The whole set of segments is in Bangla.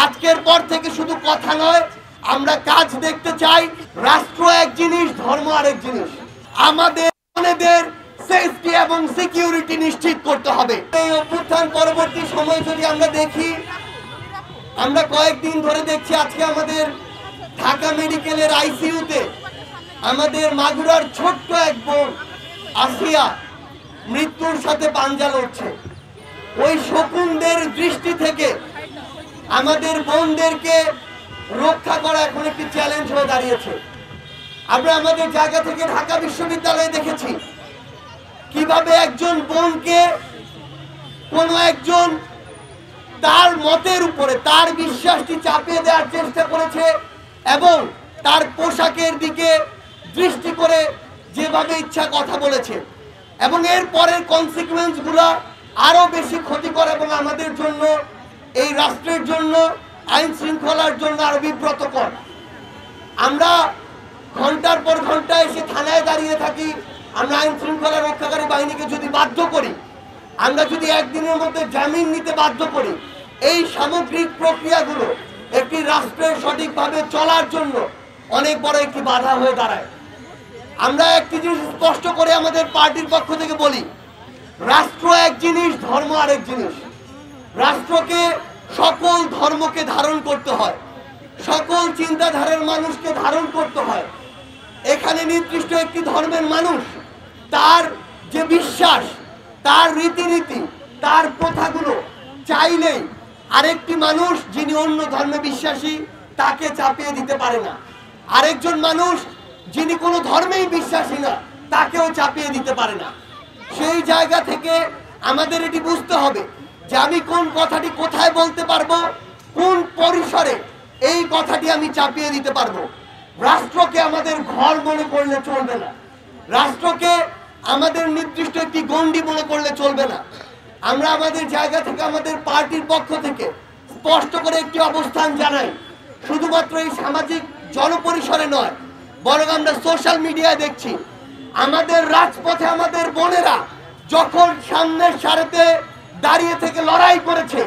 আজকের পর থেকে শুধু কথা নয়, আমরা কাজ দেখতে চাই। রাষ্ট্র এক জিনিস, ধর্ম আরেক জিনিস। আমাদের সেফটি এবং সিকিউরিটি নিশ্চিত করতে হবে। এই অভ্যুত্থান পরবর্তী সময় যদি আমরা দেখি, আমরা কয়েকদিন ধরে দেখছি, আজকে আমাদের ঢাকা মেডিকেলের আইসিইউতে আমাদের মাগুরার ছোট্ট এক বোন আসিয়া মৃত্যুর সাথে পাঞ্জা লড়ছে। ওই শকুনদের দৃষ্টি থেকে আমাদের বোনদেরকে রক্ষা করা এখন একটি চ্যালেঞ্জ হয়ে দাঁড়িয়েছে। আমরা আমাদের জায়গা থেকে ঢাকা বিশ্ববিদ্যালয়ে দেখেছি কিভাবে একজন বোনকে কোনো একজন তার মতের উপরে তার বিশ্বাসটি চাপিয়ে দেওয়ার চেষ্টা করেছে এবং তার পোশাকের দিকে দৃষ্টি করে যেভাবে ইচ্ছা কথা বলেছে, এবং এর পরের কনসিকুয়েন্সগুলো আরো বেশি ক্ষতিকর এবং আমাদের জন্য, এই রাষ্ট্রের জন্য, আইন শৃঙ্খলার জন্য আরো বিব্রতকর। আমরা ঘন্টার পর ঘন্টা এসে থানায় দাঁড়িয়ে থাকি। আমরা আইন শৃঙ্খলা রক্ষাকারী বাহিনীকে যদি বাধ্য করি, আমরা যদি একদিনের মধ্যে জামিন নিতে বাধ্য করি, এই সামগ্রিক প্রক্রিয়াগুলো একটি রাষ্ট্রের সঠিকভাবে চলার জন্য অনেক বড় একটি বাধা হয়ে দাঁড়ায়। আমরা একটি জিনিস স্পষ্ট করে আমাদের পার্টির পক্ষ থেকে বলি, রাষ্ট্র এক জিনিস, ধর্ম আরেক জিনিস। রাষ্ট্রকে সকল ধর্মকে ধারণ করতে হয়, সকল চিন্তাধারার মানুষকে ধারণ করতে হয়। এখানে নির্দিষ্ট একটি ধর্মের মানুষ তার যে বিশ্বাস, তার রীতিনীতি, তার প্রথাগুলো চাইলেই আরেকটি মানুষ যিনি অন্য ধর্মে বিশ্বাসী তাকে চাপিয়ে দিতে পারে না। আরেকজন মানুষ যিনি কোনো ধর্মেই বিশ্বাসী না তাকেও চাপিয়ে দিতে পারে না। সেই জায়গা থেকে আমাদের এটি বুঝতে হবে যে আমি কোন কথাটি কোথায় বলতে পারবো, কোন পরিসরে এই কথাটি আমি চাপিয়ে দিতে পারবো। রাষ্ট্রকে আমাদের ঘর মনে করলে চলবে না, রাষ্ট্রকে আমাদের নির্দিষ্ট একটি গণ্ডি মনে করলে চলবে না। আমরা আমাদের জায়গা থেকে, আমাদের পার্টির পক্ষ থেকে স্পষ্ট করে একটি অবস্থান জানাই, শুধুমাত্র এই সামাজিক জনপরিসরে নয়, বরং আমরা সোশ্যাল মিডিয়ায় দেখছি আমাদের রাজপথে আমাদের বোনেরা যখন সামনের সারিতে দাঁড়িয়ে থেকে লড়াই করেছে,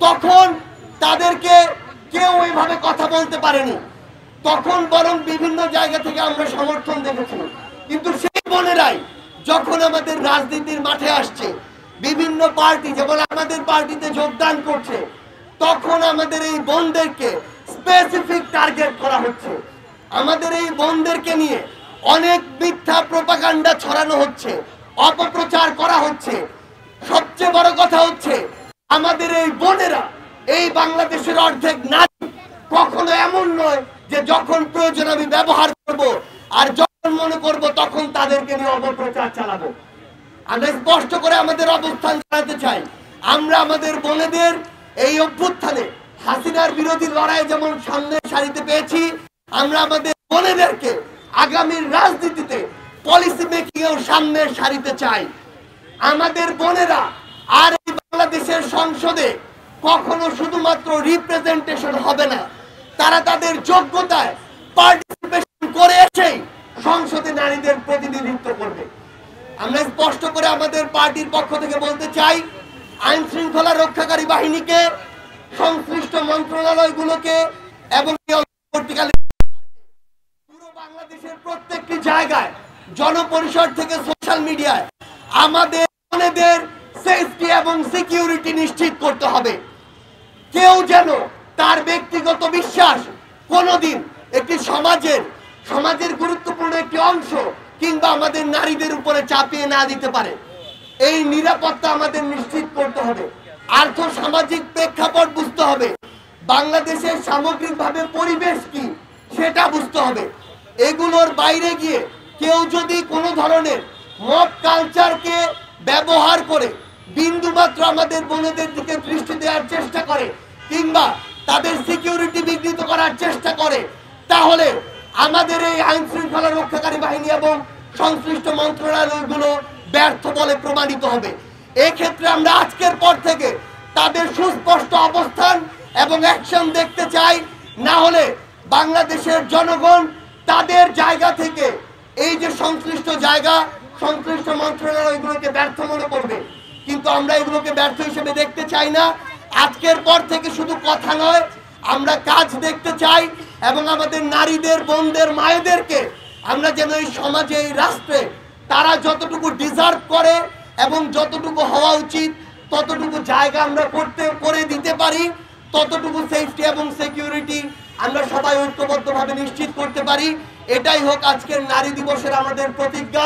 তখন তাদেরকে কেউ এইভাবে কথা বলতে পারেনি। তখন বরং বিভিন্ন জায়গা থেকে আমরা সমর্থন দেখেছি। কিন্তু সেই বোনেরাই যখন আমাদের রাজনীতির মাঠে আসছে, বিভিন্ন পার্টি যেমন আমাদের পার্টিতে যোগদান করছে, তখন আমাদের এই বোনদেরকে স্পেসিফিক টার্গেট করা হচ্ছে। আমাদের এই বোনদেরকে নিয়ে অনেক মিথ্যা প্রোপাগান্ডা ছড়ানো হচ্ছে, অপপ্রচার করা হচ্ছে। সবচেয়ে বড় কথা হচ্ছে, আমাদের এই বোনেরা, এই বাংলাদেশের অর্ধেক নারী, কখনো এমন নয় যে যখন প্রয়োজন আমি ব্যবহার করব আর যখন মনে করব তখন তাদেরকে নিয়ে অপপ্রচার চালাবো। আমরা স্পষ্ট করে আমাদের অবস্থান জানাতে চাই, আমরা আমাদের বোনেদের এই অভ্যুত্থানে হাসিনার বিরোধী লড়াই যেমন সামনের সারিতে পেয়েছি, আমরা আমাদের বোনেদেরকে আগামীর রাজনীতিতে পলিসি মেকিং এও সামনের সারিতে চাই। আমাদের বোনেরা আর এই বাংলাদেশের সংসদে কখনো শুধুমাত্র রিপ্রেজেন্টেশন হবে না, তারা তাদের যোগ্যতায় পার্টিসিপেশন করে এসেই সংসদে নারীদের প্রতিনিধিত্ব করবে। আমরা স্পষ্ট করে আমাদের পার্টির পক্ষ থেকে বলতে চাই, আইন শৃঙ্খলা রক্ষাকারী বাহিনীকে, সংশ্লিষ্ট মন্ত্রণালয়গুলোকে এবং পুরো বাংলাদেশের প্রত্যেকটি জায়গায়, জনপরিসর থেকে সোশ্যাল মিডিয়ায় আমাদের বোনেদের সেফটি এবং সিকিউরিটি নিশ্চিত করতে হবে। কেউ যেন তার ব্যক্তিগত বিশ্বাস কোনোদিন একটি সমাজের গুরুত্বপূর্ণ একটি অংশ কিংবা আমাদের নারীদের উপরে চাপিয়ে না দিতে পারে। এই নিরাপত্তা আমাদের নিশ্চিত করতে হবে। আর্থ সামাজিক প্রেক্ষাপট বুঝতে হবে, বাংলাদেশের সামগ্রিকভাবে পরিবেশ কি সেটা বুঝতে হবে। এগুলোর বাইরে গিয়ে কেউ যদি কোনো ধরনের মব কালচারকে ব্যবহার করে বিন্দুমাত্র আমাদের বোনেদের দিকে দৃষ্টি দেওয়ার চেষ্টা করে কিংবা তাদের সিকিউরিটি বিঘ্নিত করার চেষ্টা করে, তাহলে আমাদের এই আইন শৃঙ্খলা রক্ষাকারী বাহিনী এবং সংশ্লিষ্ট মন্ত্রণালয়গুলো ব্যর্থ বলে প্রমাণিত হবে। এক্ষেত্রে আমরা আজকের পর থেকে তাদের সুস্পষ্ট অবস্থান এবং অ্যাকশন দেখতে চাই, না হলে বাংলাদেশের জনগণ তাদের জায়গা থেকে এই যে সংশ্লিষ্ট মন্ত্রণালয়গুলোকে ব্যর্থ মনে করবে। কিন্তু আমরা এগুলোকে ব্যর্থ হিসেবে দেখতে চাই না। আজকের পর থেকে শুধু কথা নয়, আমরা কাজ দেখতে চাই এবং আমাদের নারীদের, বোনদের, মায়েদেরকে আমরা যেন এই সমাজে, এই রাষ্ট্রে তারা যতটুকু ডিজার্ভ করে এবং যতটুকু হওয়া উচিত ততটুকু জায়গা আমরা করে দিতে পারি, ততটুকু সেফটি এবং সিকিউরিটি আমরা সবাই ঐক্যবদ্ধভাবে নিশ্চিত করতে পারি। এটাই হোক আজকের নারী দিবসের আমাদের প্রতিজ্ঞা।